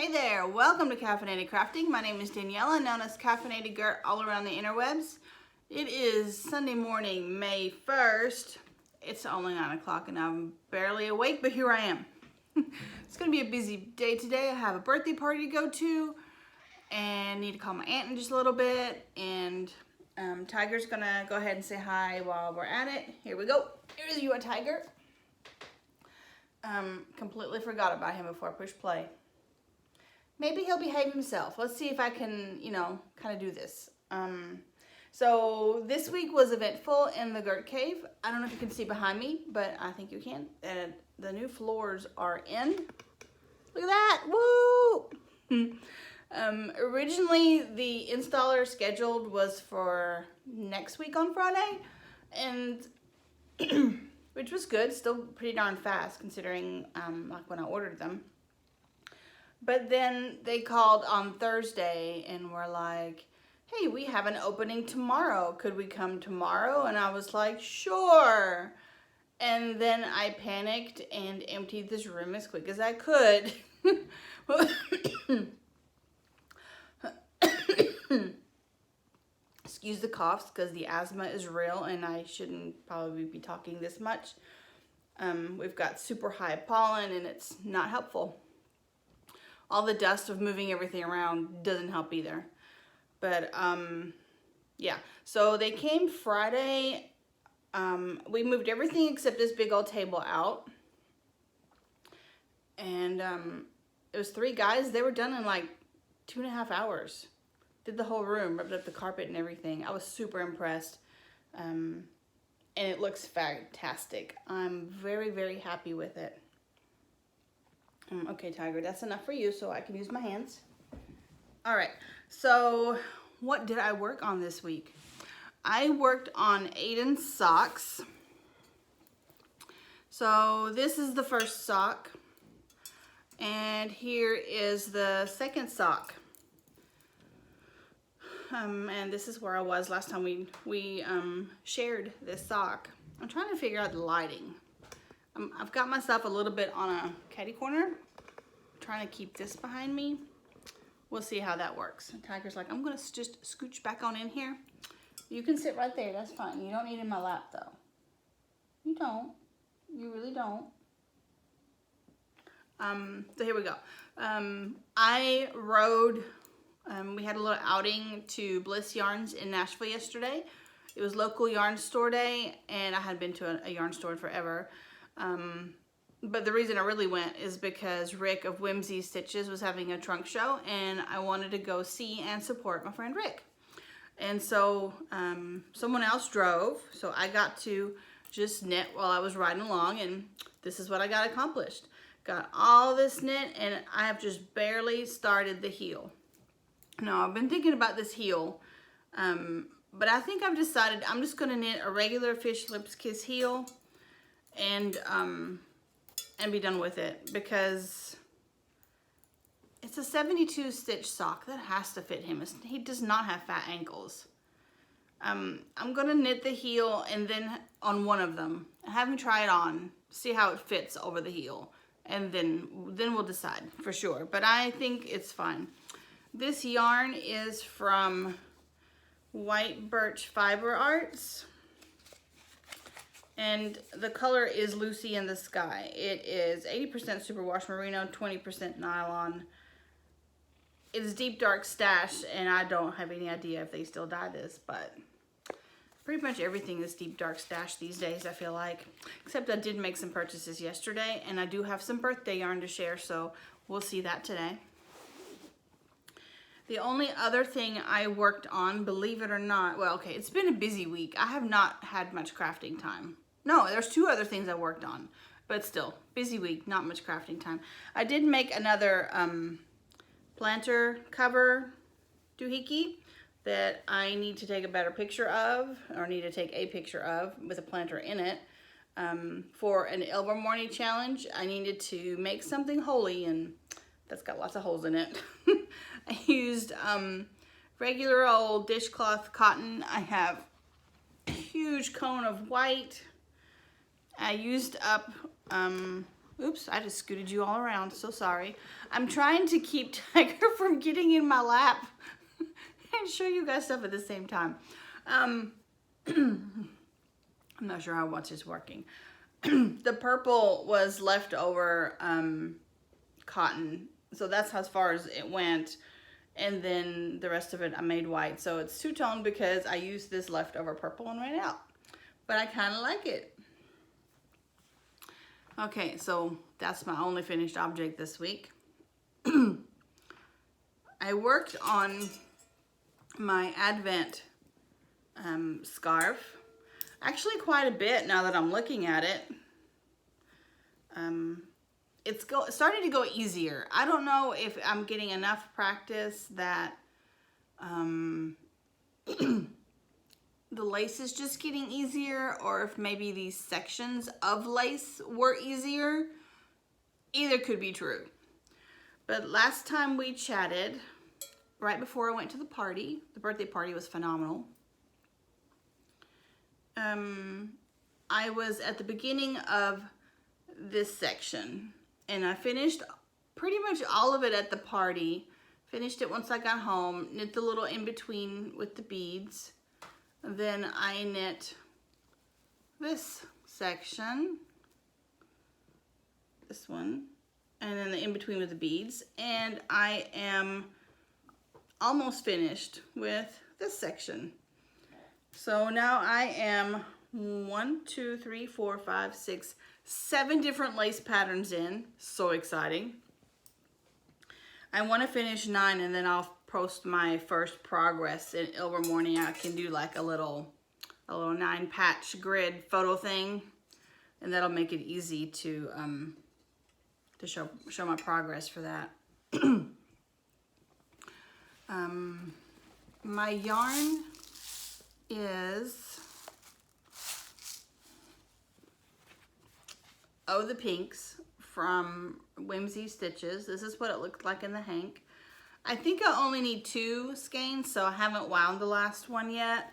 Hey there, welcome to Caffeinated Crafting. My name is Daniela, known as Caffeinated Gert all around the interwebs. It is Sunday morning, May 1st. It's only 9 o'clock and I'm barely awake, but here I am. It's gonna be a busy day today. I have a birthday party to go to and need to call my aunt in just a little bit. And Tiger's gonna go ahead and say hi while we're at it. Here we go. Here's you, a Tiger. Completely forgot about him before I push play. Maybe he'll behave himself. Let's see if I can, kind of do this. So this week was eventful in the Gert Cave. I don't know if you can see behind me, but I think you can. And the new floors are in. Look at that, woo! Originally, the installer scheduled was for next week on Friday, and which was good, still pretty darn fast considering like when I ordered them. But then they called on Thursday and were like, hey, we have an opening tomorrow. Could we come tomorrow? And I was like, sure. And then I panicked and emptied this room as quick as I could. Excuse the coughs because the asthma is real and I shouldn't probably be talking this much. We've got super high pollen and it's not helpful. All the dust of moving everything around doesn't help either. But yeah, so they came Friday. We moved everything except this big old table out. And it was 3 guys. They were done in like 2.5 hours. Did the whole room, ripped up the carpet and everything. I was super impressed. And it looks fantastic. I'm very, very happy with it. Okay, Tiger, that's enough for you so I can use my hands. All right, so what did I work on this week? I worked on Aiden's socks. So this is the first sock. And here is the second sock. And this is where I was last time we shared this sock. I'm trying to figure out the lighting. I've got myself a little bit on a catty corner. I'm trying to keep this behind me. We'll see how that works. And Tiger's like, I'm gonna just scooch back on in here. You can sit right there, that's fine. You don't need it in my lap though. You don't, you really don't. So here we go. I rode, we had a little outing to Bliss Yarns in Nashville yesterday. It was local yarn store day and I hadn't been to a yarn store in forever. But the reason I really went is because Rick of Whimsy Stitches was having a trunk show and I wanted to go see and support my friend Rick. And so someone else drove, so I got to just knit while I was riding along, and this is what I got accomplished. Got all this knit and I have just barely started the heel. Now I've been thinking about this heel, but I think I've decided I'm just gonna knit a regular Fish Lips Kiss heel and be done with it because it's a 72 stitch sock that has to fit him. He does not have fat ankles. I'm gonna knit the heel and then on one of them, have him try it on, see how it fits over the heel, and then we'll decide for sure. But I think it's fine. This yarn is from White Birch Fiber Arts. And the color is Lucy in the Sky. It is 80% superwash merino, 20% nylon. It's deep dark stash, and I don't have any idea if they still dye this, but pretty much everything is deep dark stash these days, I feel like. Except I did make some purchases yesterday, and I do have some birthday yarn to share, so we'll see that today. The only other thing I worked on, believe it or not, well, okay, it's been a busy week. I have not had much crafting time. No, there's 2 other things I worked on, but still, busy week, not much crafting time. I did make another planter cover doohickey that I need to take a better picture of, or need to take a picture of with a planter in it. For an Ilvermorny challenge, I needed to make something holy, and that's got lots of holes in it. I used regular old dishcloth cotton. I have a huge cone of white. I used up Oops, I just scooted you all around. So sorry. I'm trying to keep Tiger from getting in my lap and show you guys stuff at the same time. I'm not sure how much is working. The purple was leftover cotton, so that's as far as it went. And then the rest of it I made white. So it's two-tone because I used this leftover purple and ran out. But I kind of like it. Okay, so that's my only finished object this week. I worked on my Advent scarf. Actually quite a bit now that I'm looking at it. It's starting to go easier. I don't know if I'm getting enough practice that the lace is just getting easier, or if maybe these sections of lace were easier. Either could be true. But last time we chatted, right before I went to the party, the birthday party was phenomenal. I was at the beginning of this section, and I finished pretty much all of it at the party. Finished it once I got home, knit the little in-between with the beads. Then I knit this section, this one, and then the in-between with the beads. And I am almost finished with this section. So now I am 7 different lace patterns in. So exciting. I want to finish 9, and then I'll post my first progress in Ilvermorny. I can do like a little 9-patch grid photo thing, and that'll make it easy to show my progress for that. My yarn is Oh the Pinks from Whimsy Stitches. This is what it looked like in the hank. I think I only need 2 skeins, so I haven't wound the last one yet.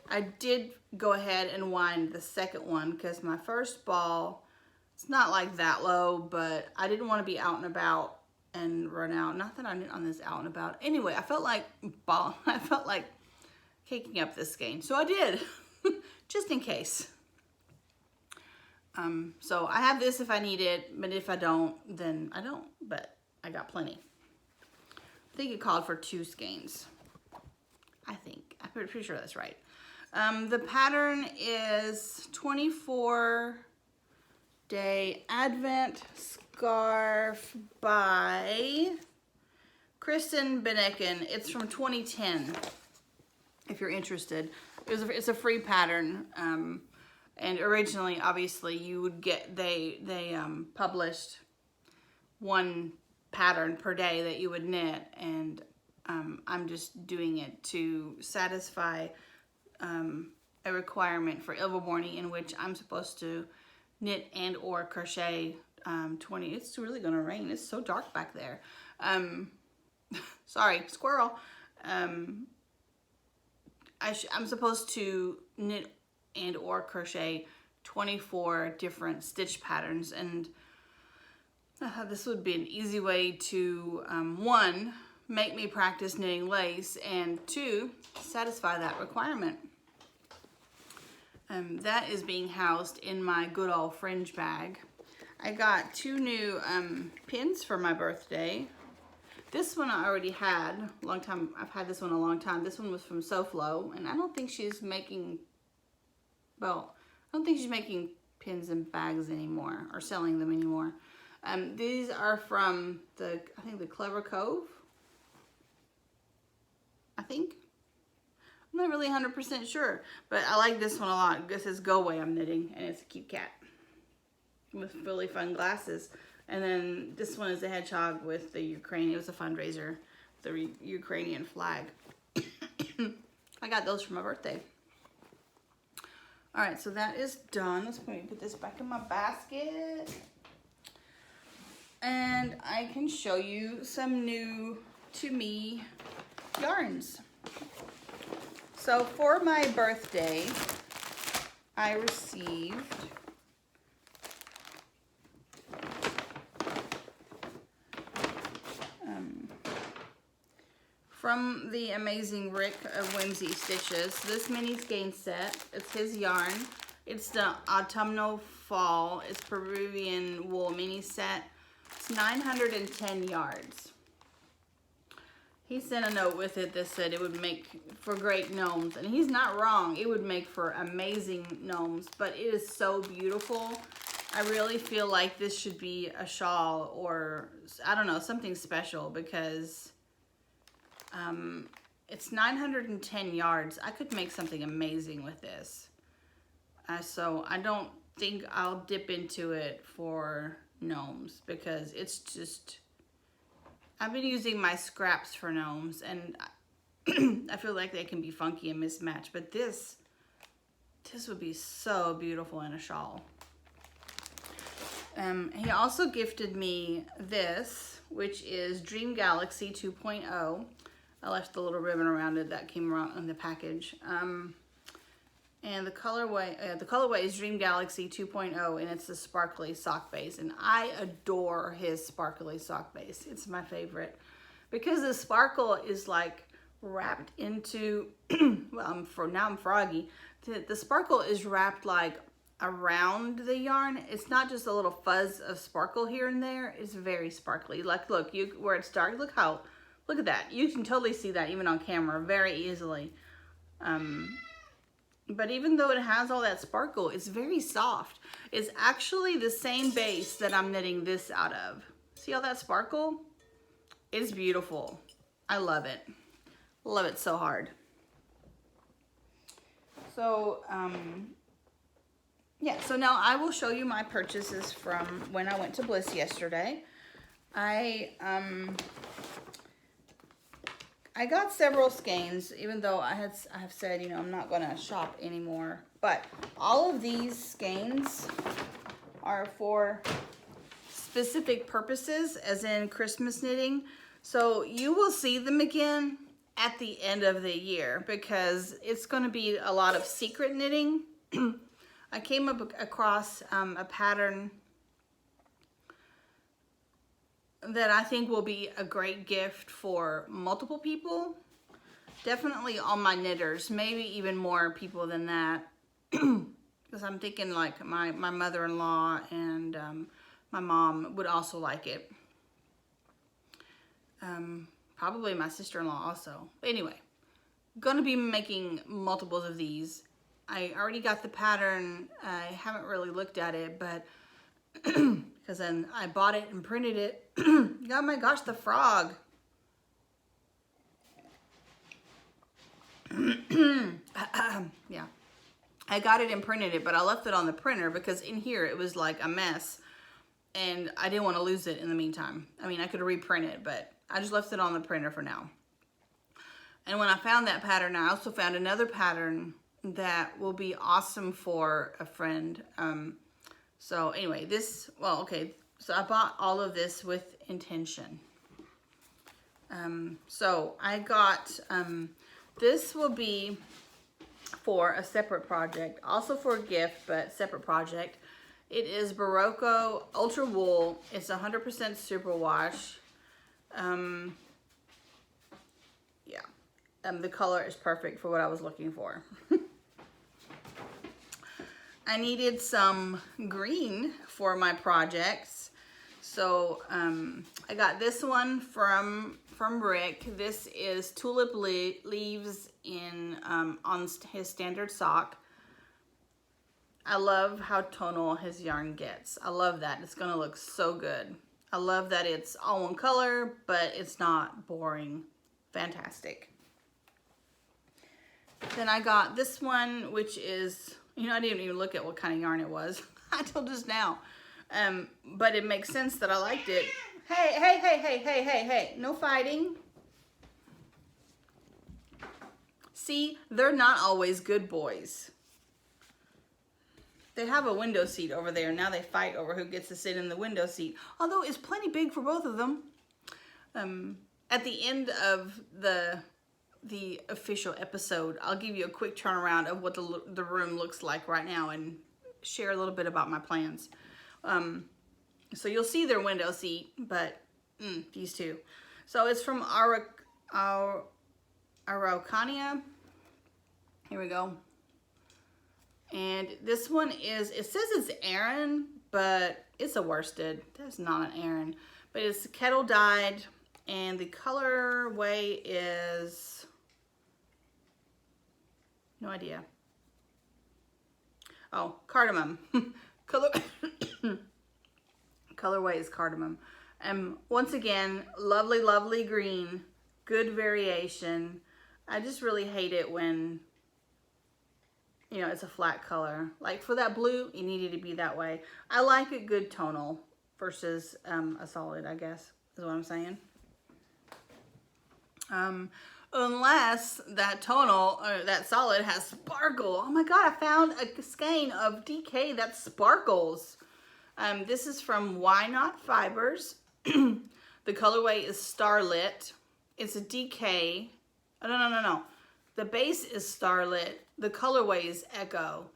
I did go ahead and wind the second one because my first ball, it's not like that low, but I didn't want to be out and about and run out. Not that I knit on this out and about. Anyway, I felt like caking up this skein, so I did, just in case. So I have this if I need it, but if I don't, then I don't, but I got plenty. I think it called for 2 skeins. I'm pretty sure that's right. The pattern is 24-day Advent scarf by Kristen Beneken. It's from 2010, if you're interested. It's a free pattern. And originally, obviously, you would get, they published 1 pattern per day that you would knit, and I'm just doing it to satisfy a requirement for Ilvermorny, in which I'm supposed to knit and or crochet 20. It's really gonna rain. It's so dark back there. Sorry, squirrel. I'm supposed to knit and or crochet 24 different stitch patterns, and this would be an easy way to 1, make me practice knitting lace, and 2, satisfy that requirement. That is being housed in my good old fringe bag. I got 2 new pins for my birthday. This one I already had a long time. I've had this one a long time. This one was from SoFlo, and I don't think she's making, well, I don't think she's making pins and bags anymore, or selling them anymore. These are from I think the Clever Cove. I think. I'm not really 100% sure, but I like this one a lot. This is Go Away I'm knitting, and it's a cute cat with really fun glasses. And then this one is a hedgehog with the Ukrainian. It was a fundraiser, the Ukrainian flag. I got those for my birthday. All right, so that is done. Let's put this back in my basket. And I can show you some new to me yarns. So for my birthday, I received From the amazing Rick of Whimsy Stitches, this mini skein set, it's his yarn. It's the autumnal fall. It's Peruvian wool mini set. It's 910 yards. He sent a note with it that said it would make for great gnomes, and he's not wrong. It would make for amazing gnomes, but it is so beautiful. I really feel like this should be a shawl or, I don't know, something special, because it's 910 yards. I could make something amazing with this. So I don't think I'll dip into it for gnomes, because it's just, I've been using my scraps for gnomes, and I feel like they can be funky and mismatched, but this would be so beautiful in a shawl. He also gifted me this, which is Dream Galaxy 2.0. I left the little ribbon around it that came around in the package. And the colorway is Dream Galaxy 2.0, and it's a sparkly sock base. And I adore his sparkly sock base. It's my favorite, because the sparkle is like wrapped into, well, now I'm froggy. The sparkle is wrapped like around the yarn. It's not just a little fuzz of sparkle here and there. It's very sparkly. Like, look, where it's dark, look at that. You can totally see that even on camera very easily. But even though it has all that sparkle, it's very soft. It's actually the same base that I'm knitting this out of. See all that sparkle? It's beautiful. I love it. Love it so hard. So, yeah, so now I will show you my purchases from when I went to Bliss yesterday. I got several skeins, even though I have said, you know, I'm not going to shop anymore. But all of these skeins are for specific purposes, as in Christmas knitting. So you will see them again at the end of the year, because it's going to be a lot of secret knitting. I came across a pattern that I think will be a great gift for multiple people. Definitely all my knitters, maybe even more people than that. Because I'm thinking like my mother-in-law and my mom would also like it. Probably my sister-in-law also. But anyway, gonna be making multiples of these. I already got the pattern. I haven't really looked at it, but because then I bought it and printed it. Oh my gosh, the frog. Yeah. I got it and printed it, but I left it on the printer because in here it was like a mess. And I didn't want to lose it in the meantime. I mean, I could reprint it, but I just left it on the printer for now. And when I found that pattern, I also found another pattern that will be awesome for a friend. So anyway, so I bought all of this with intention. So I got, this will be for a separate project, also for a gift, but separate project. It is Barocco Ultra Wool. It's 100% superwash. The color is perfect for what I was looking for. I needed some green for my projects. So I got this one from Rick. This is tulip leaves in on his standard sock. I love how tonal his yarn gets. I love that. It's gonna look so good. I love that it's all one color, but it's not boring. Fantastic. Then I got this one, which is, you know, I didn't even look at what kind of yarn it was until just now. But it makes sense that I liked it. Hey, no fighting. See, they're not always good boys. They have a window seat over there. Now they fight over who gets to sit in the window seat. Although it's plenty big for both of them. At the end of the official episode, I'll give you a quick turnaround of what the room looks like right now and share a little bit about my plans. So you'll see their window seat, but these two. So it's from Araucania. Here we go. And this one is, it says it's Aran, but it's a worsted. That's not an Aran. But it's kettle dyed, and the colorway is, no idea. Oh, cardamom. Colorway is cardamom. And once again, lovely, lovely green. Good variation. I just really hate it when, you know, it's a flat color. Like for that blue, it needed to be that way. I like a good tonal versus a solid, I guess, is what I'm saying. Unless that tonal, or that solid has sparkle. Oh my God, I found a skein of DK that sparkles. This is from Why Not Fibers. The colorway is Starlit. It's a DK. Oh, no. The base is Starlit. The colorway is Echo.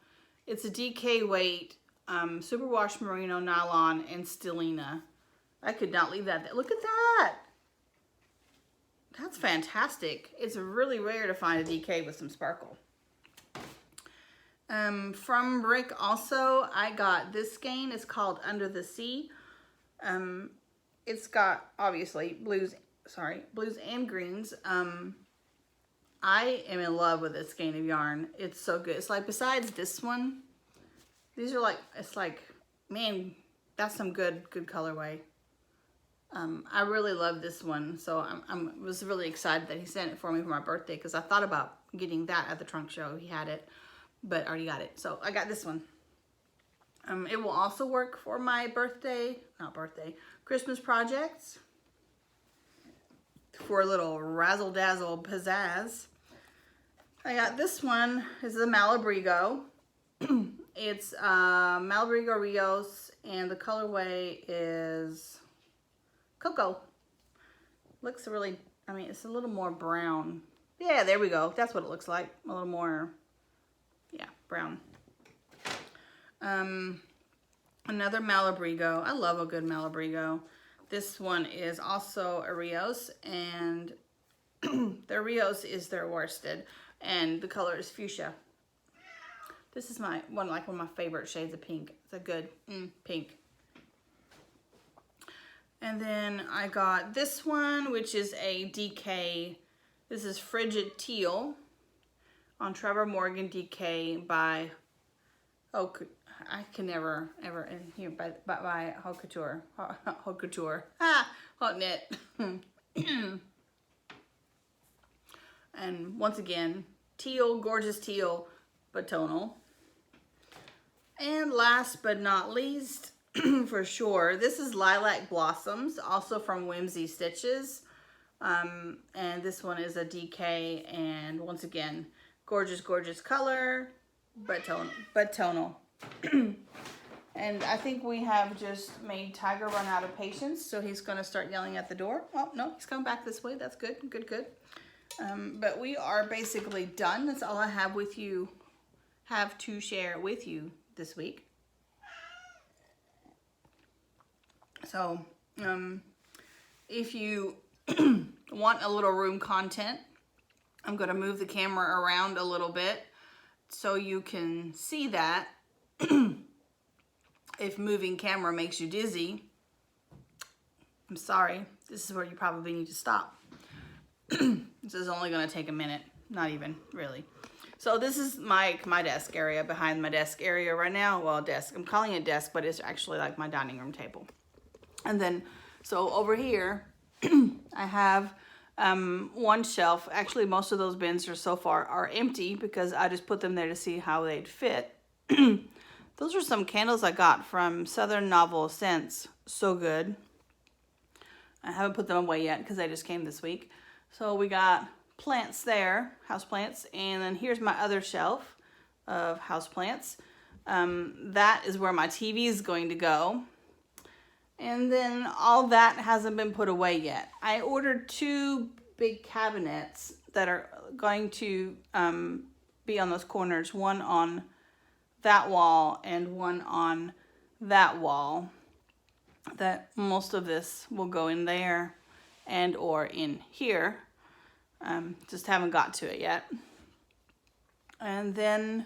It's a DK weight, superwash merino nylon, and stellina. I could not leave that there. Look at that. That's fantastic. It's really rare to find a DK with some sparkle. From Rick also, I got this skein. It's called Under the Sea. It's got, obviously, blues and greens. I am in love with this skein of yarn. It's so good. It's like, besides this one, these are like, it's like, man, that's some good colorway. I really love this one, so I was really excited that he sent it for me for my birthday, because I thought about getting that at the trunk show. He had it, but I already got it. So I got this one. It will also work for my Christmas projects, for a little razzle-dazzle pizzazz. I got this one. This is a Malabrigo. It's Malabrigo Rios, and the colorway is Cocoa. Looks really, I mean, it's a little more brown. Yeah, there we go. That's what it looks like. A little more, yeah, brown. Another Malabrigo. I love a good Malabrigo. This one is also a Rios, and their Rios is their worsted, and the color is fuchsia. This is one of my favorite shades of pink. It's a good pink. And then I got this one, which is a DK. This is Frigid Teal on Trevor Morgan DK by, I can never ever hear by Haute Couture. Haute Couture. Hot Knit. And once again, teal, gorgeous teal, but tonal. And last but not least, for sure, this is Lilac Blossoms, also from Whimsy Stitches. And this one is a DK, and once again, gorgeous, gorgeous color, but tonal. And I think we have just made Tiger run out of patience, so he's going to start yelling at the door. Oh, no, he's coming back this way. That's good, good, good. But we are basically done. That's all I have to share with you this week. So, if you want a little room content, I'm going to move the camera around a little bit so you can see that. If moving camera makes you dizzy, I'm sorry. This is where you probably need to stop. This is only going to take a minute. Not even, really. So this is my desk area, behind my desk area right now. Well, desk. I'm calling it desk, but it's actually like my dining room table. And then, so over here, I have one shelf. Actually, most of those bins so far are empty because I just put them there to see how they'd fit. Those are some candles I got from Southern Novel Scents. So good. I haven't put them away yet because they just came this week. So we got plants there, house plants, and then here's my other shelf of house plants. That is where my TV is going to go. And then all that hasn't been put away yet. I ordered 2 big cabinets that are going to be on those corners, one on that wall and one on that wall. That most of this will go in there and or in here. Just haven't got to it yet. And then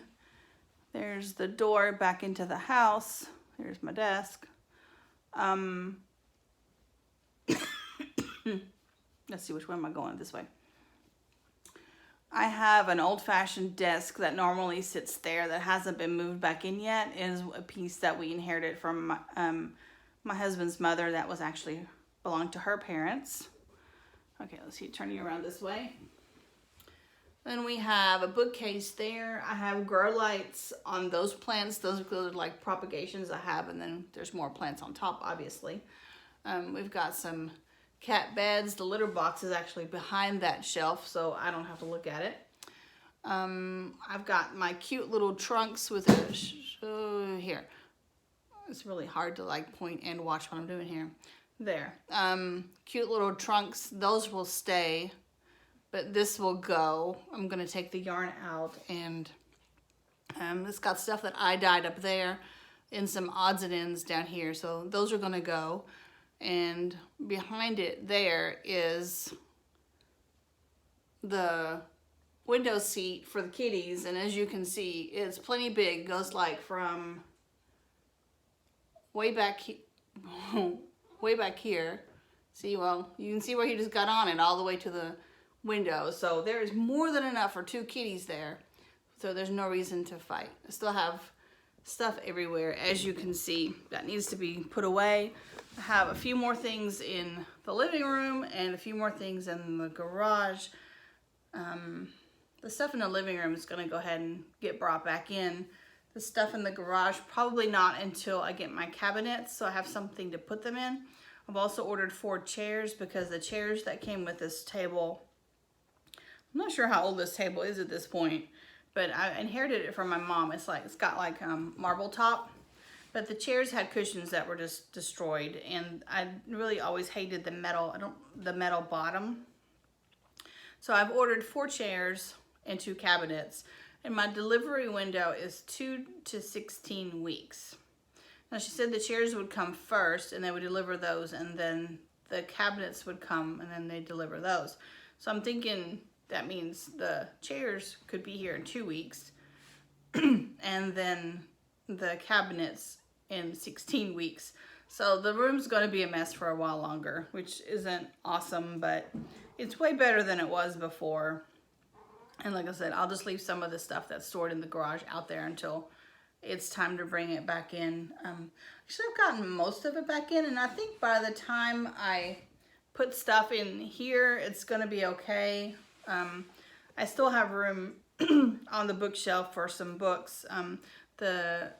there's the door back into the house. Here's my desk. Let's see, which way am I going? This way. I have an old-fashioned desk that normally sits there that hasn't been moved back in yet. It is a piece that we inherited from my husband's mother that was actually belonged to her parents. Okay, let's see, turn you around this way. Then we have a bookcase there. I have grow lights on those plants. Those are like propagations I have, and then there's more plants on top, obviously. We've got some cat beds. The litter box is actually behind that shelf, so I don't have to look at it. I've got my cute little trunks with a, here. It's really hard to like point and watch what I'm doing here. There. Cute little trunks. Those will stay, but this will go. I'm going to take the yarn out, and it's got stuff that I dyed up there and some odds and ends down here, so those are going to go. And behind it there is the window seat for the kitties, and as you can see, it's plenty big. Goes like from way back here. See, well, you can see where he just got on it all the way to the window. So there is more than enough for 2 kitties there. So there's no reason to fight. I still have stuff everywhere, as you can see, that needs to be put away. I have a few more things in the living room and a few more things in the garage. The stuff in the living room is going to go ahead and get brought back in. The stuff in the garage, probably not until I get my cabinets, so I have something to put them in. I've also ordered 4 chairs because the chairs that came with this table, I'm not sure how old this table is at this point, but I inherited it from my mom. It's got like marble top, but the chairs had cushions that were just destroyed, and I really always hated the metal bottom. So I've ordered 4 chairs and 2 cabinets, and my delivery window is 2 to 16 weeks. Now she said the chairs would come first, and they would deliver those, and then the cabinets would come, and then they deliver those. So I'm thinking that means the chairs could be here in 2 weeks, and then the cabinets in 16 weeks. So the room's going to be a mess for a while longer, which isn't awesome, but it's way better than it was before. And like I said, I'll just leave some of the stuff that's stored in the garage out there until it's time to bring it back in. Actually, I've gotten most of it back in, and I think by the time I put stuff in here, it's going to be okay. I still have room on the bookshelf for some books. The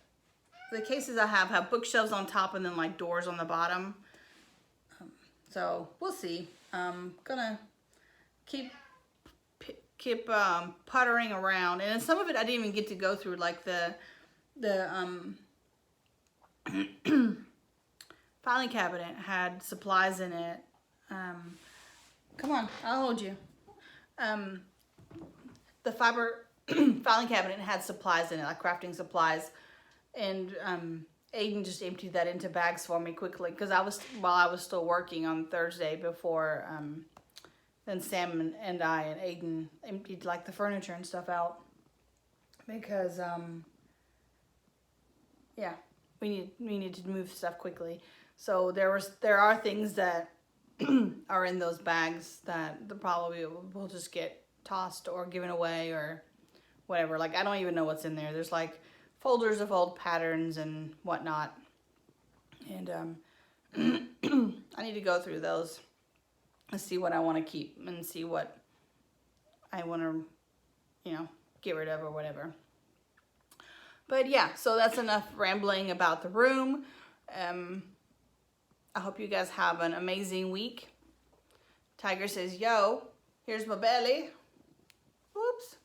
cases I have bookshelves on top and then like doors on the bottom. So we'll see. I'm gonna keep puttering around, and some of it I didn't even get to go through, like the filing cabinet had supplies in it. Come on, I'll hold you. The fiber filing cabinet had supplies in it, like crafting supplies, and Aiden just emptied that into bags for me quickly, because while I was still working on Thursday before then Sam and I and Aiden emptied like the furniture and stuff out, because yeah, we need to move stuff quickly. So there are things that are in those bags that probably will just get tossed or given away or whatever. Like, I don't even know what's in there. There's like folders of old patterns and whatnot, and I need to go through those and see what I want to keep and see what I want to, get rid of or whatever. But yeah, so that's enough rambling about the room. I hope you guys have an amazing week. Tiger says, yo, here's my belly. Whoops.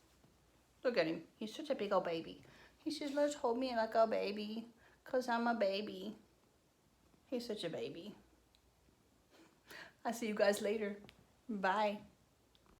Look at him. He's such a big old baby. He says, let's hold me like a baby, because I'm a baby. He's such a baby. I'll see you guys later. Bye.